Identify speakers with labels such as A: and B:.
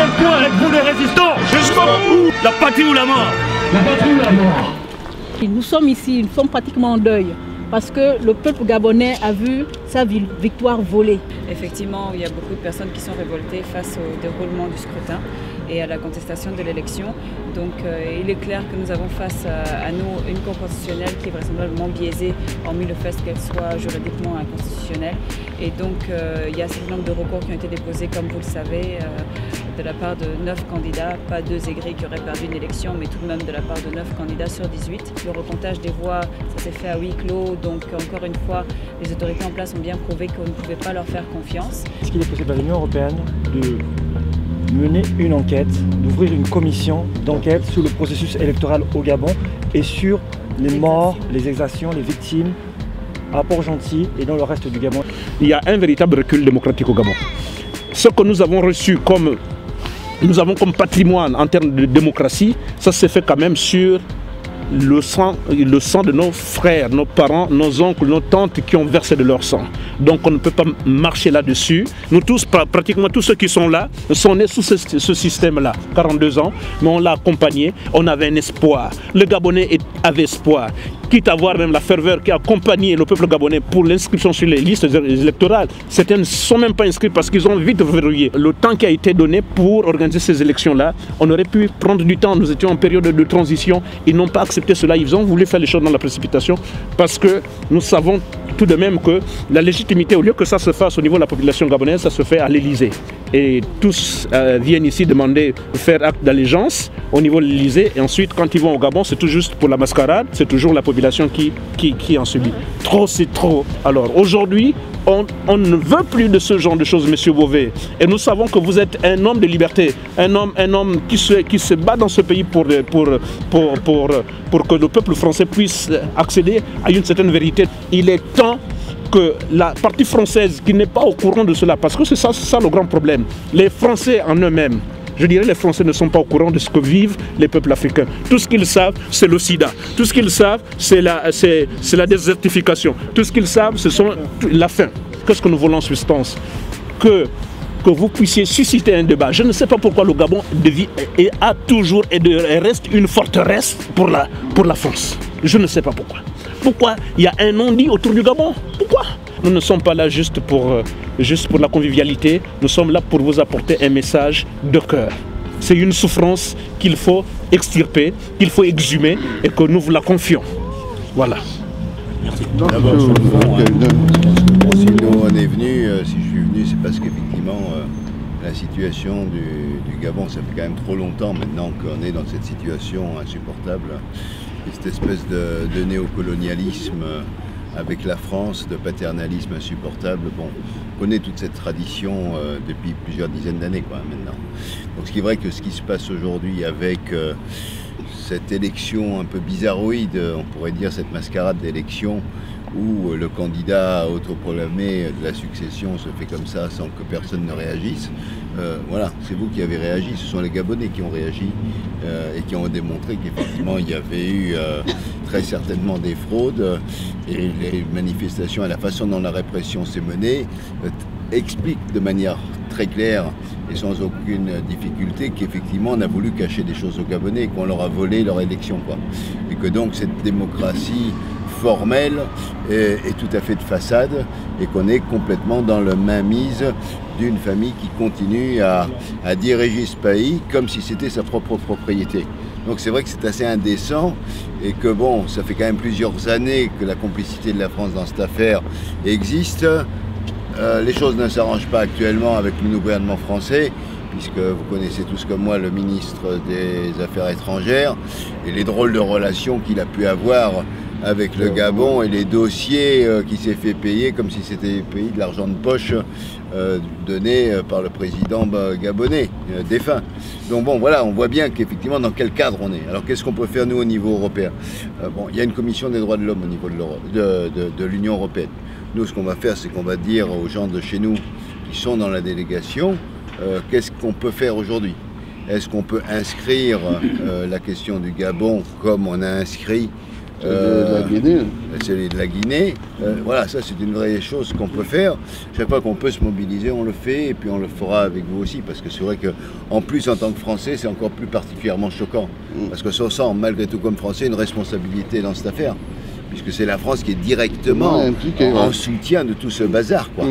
A: quel point êtes-vous des résistants? Jusqu'au bout. La patrie ou la mort? La patrie ou la mort?
B: Nous sommes ici, nous sommes pratiquement en deuil. Parce que le peuple gabonais a vu sa victoire volée.
C: Effectivement, il y a beaucoup de personnes qui sont révoltées face au déroulement du scrutin et à la contestation de l'élection. Donc il est clair que nous avons face à nous une Cour constitutionnelle qui est vraisemblablement biaisée, hormis le fait qu'elle soit juridiquement inconstitutionnelle. Et donc il y a un certain nombre de recours qui ont été déposés, comme vous le savez, de la part de 9 candidats, pas 2 aigris qui auraient perdu une élection, mais tout de même de la part de 9 candidats sur 18. Le recomptage des voix, ça s'est fait à huis clos, donc encore une fois, les autorités en place ont bien prouvé qu'on ne pouvait pas leur faire confiance.
D: Est-ce qu'il est possible à l'Union européenne de mener une enquête, d'ouvrir une commission d'enquête sur le processus électoral au Gabon et sur les morts, les exactions, les victimes à Port-Gentil et dans le reste du Gabon?
E: Il y a un véritable recul démocratique au Gabon. Ce que nous avons reçu comme patrimoine en termes de démocratie, ça s'est fait quand même sur le sang de nos frères, nos parents, nos oncles, nos tantes qui ont versé de leur sang. Donc on ne peut pas marcher là-dessus. Nous tous, pratiquement tous ceux qui sont là, sont nés sous ce système-là, 42 ans, mais on l'a accompagné, on avait un espoir. Le Gabonais avait espoir. Quitte à voir même la ferveur qui a accompagné le peuple gabonais pour l'inscription sur les listes électorales. Certains ne sont même pas inscrits parce qu'ils ont vite verrouillé. Le temps qui a été donné pour organiser ces élections-là, on aurait pu prendre du temps. Nous étions en période de transition. Ils n'ont pas accepté cela. Ils ont voulu faire les choses dans la précipitation parce que nous savons tout de même que la légitimité, au lieu que ça se fasse au niveau de la population gabonaise, ça se fait à l'Élysée. Et tous viennent ici demander de faire acte d'allégeance au niveau de l'Élysée. Et ensuite, quand ils vont au Gabon, c'est tout juste pour la mascarade. C'est toujours la population qui en subit. Trop, c'est trop. Alors aujourd'hui, on ne veut plus de ce genre de choses, Monsieur Bové. Et nous savons que vous êtes un homme de liberté, un homme qui se bat dans ce pays pour que le peuple français puisse accéder à une certaine vérité. Il est temps que la partie française qui n'est pas au courant de cela, parce que c'est ça le grand problème. Les Français en eux-mêmes, je dirais les Français ne sont pas au courant de ce que vivent les peuples africains. Tout ce qu'ils savent, c'est le sida. Tout ce qu'ils savent, c'est la désertification. Tout ce qu'ils savent, ce sont la faim. Qu'est-ce que nous voulons en substance? Que vous puissiez susciter un débat. Je ne sais pas pourquoi le Gabon a toujours et reste une forteresse pour la France. Je ne sais pas pourquoi. Pourquoi il y a un non-dit autour du Gabon? Pourquoi? Nous ne sommes pas là juste pour la convivialité. Nous sommes là pour vous apporter un message de cœur. C'est une souffrance qu'il faut extirper, qu'il faut exhumer et que nous vous la confions. Voilà.
F: Merci. D'abord, sur le fond, si nous on est venu, si je suis venu, c'est parce qu'effectivement la situation du Gabon, ça fait quand même trop longtemps maintenant qu'on est dans cette situation insupportable. Et cette espèce de néocolonialisme avec la France, de paternalisme insupportable. Bon, on connaît toute cette tradition depuis plusieurs dizaines d'années maintenant. Donc ce qui est vrai que ce qui se passe aujourd'hui avec cette élection un peu bizarroïde, on pourrait dire cette mascarade d'élection, où le candidat autoproclamé de la succession se fait comme ça sans que personne ne réagisse. Voilà, c'est vous qui avez réagi, ce sont les Gabonais qui ont réagi et qui ont démontré qu'effectivement il y avait eu très certainement des fraudes et les manifestations et la façon dont la répression s'est menée expliquent de manière très claire et sans aucune difficulté qu'effectivement on a voulu cacher des choses aux Gabonais et qu'on leur a volé leur élection, quoi. Et que donc cette démocratie formelle est tout à fait de façade et qu'on est complètement dans le mainmise d'une famille qui continue à diriger ce pays comme si c'était sa propre propriété. Donc c'est vrai que c'est assez indécent et que bon, ça fait quand même plusieurs années que la complicité de la France dans cette affaire existe. Les choses ne s'arrangent pas actuellement avec le nouveau gouvernement français, puisque vous connaissez tous comme moi le ministre des Affaires étrangères et les drôles de relations qu'il a pu avoir avec le Gabon et les dossiers qui s'est fait payer comme si c'était payé de l'argent de poche donné par le président gabonais défunt. Donc bon, voilà, on voit bien qu'effectivement dans quel cadre on est. Alors qu'est-ce qu'on peut faire nous au niveau européen? Bon, il y a une commission des droits de l'homme au niveau de l'Union européenne. Nous, ce qu'on va faire, c'est qu'on va dire aux gens de chez nous qui sont dans la délégation, qu'est-ce qu'on peut faire aujourd'hui? Est-ce qu'on peut inscrire la question du Gabon comme on a inscrit
G: la Guinée.
F: Celui de la Guinée. Voilà, ça c'est une vraie chose qu'on peut faire. Chaque fois qu'on peut se mobiliser, on le fait et puis on le fera avec vous aussi. Parce que c'est vrai qu'en plus, en tant que Français, c'est encore plus particulièrement choquant. Parce que ça sent, malgré tout comme Français, une responsabilité dans cette affaire. Puisque c'est la France qui est directement en soutien de tout ce bazar, quoi.